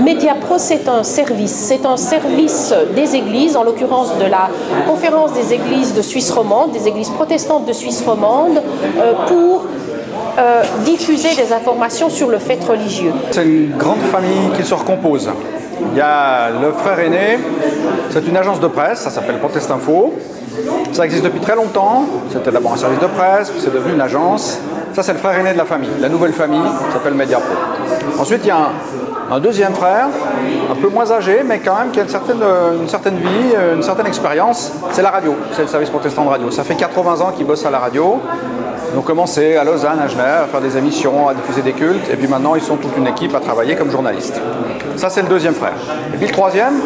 Mediapro, c'est un service des églises, en l'occurrence de la conférence des églises de Suisse romande, des églises protestantes de Suisse romande, pour diffuser des informations sur le fait religieux. C'est une grande famille qui se recompose. Il y a le frère aîné, c'est une agence de presse, ça s'appelle Protestinfo. Ça existe depuis très longtemps, c'était d'abord un service de presse, puis c'est devenu une agence. Ça, c'est le frère aîné de la famille, la nouvelle famille, qui s'appelle Mediapro. Ensuite, il y a un deuxième frère, un peu moins âgé, mais quand même qui a une certaine vie, une certaine expérience. C'est la radio, c'est le service protestant de radio. Ça fait 80 ans qu'ils bossent à la radio. Ils ont commencé à Lausanne, à Genève, à faire des émissions, à diffuser des cultes, et puis maintenant ils sont toute une équipe à travailler comme journalistes. Ça, c'est le deuxième frère. Et puis le troisième,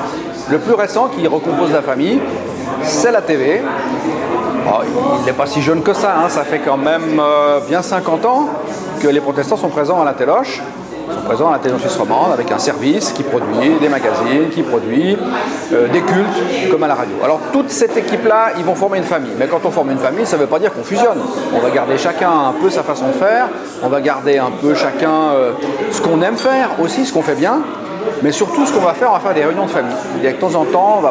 le plus récent, qui recompose la famille, c'est la TV. Oh, il n'est pas si jeune que ça, hein. Ça fait quand même bien 50 ans que les protestants sont présents à la Téloche. Ils sont présents à la télévision suisse romande avec un service qui produit des magazines, qui produit des cultes comme à la radio. Alors toute cette équipe-là, ils vont former une famille. Mais quand on forme une famille, ça ne veut pas dire qu'on fusionne. On va garder chacun un peu sa façon de faire, on va garder un peu chacun ce qu'on aime faire aussi, ce qu'on fait bien. Mais surtout, ce qu'on va faire des réunions de famille. Et de temps en temps,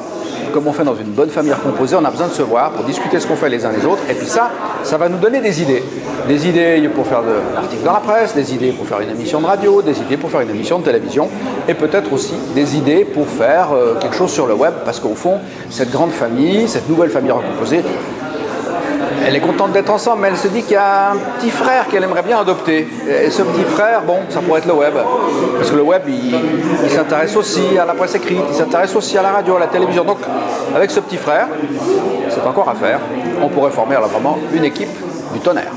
comme on fait dans une bonne famille recomposée, on a besoin de se voir pour discuter ce qu'on fait les uns les autres. Et puis ça va nous donner des idées. Des idées pour faire de l'article dans la presse, des idées pour faire une émission de radio, des idées pour faire une émission de télévision. Et peut-être aussi des idées pour faire quelque chose sur le web. Parce qu'au fond, cette grande famille, cette nouvelle famille recomposée, elle est contente d'être ensemble, mais elle se dit qu'il y a un petit frère qu'elle aimerait bien adopter. Et ce petit frère, bon, ça pourrait être le web. Parce que le web, il s'intéresse aussi à la presse écrite, il s'intéresse aussi à la radio, à la télévision. Donc, avec ce petit frère, c'est encore à faire, on pourrait former alors vraiment une équipe du tonnerre.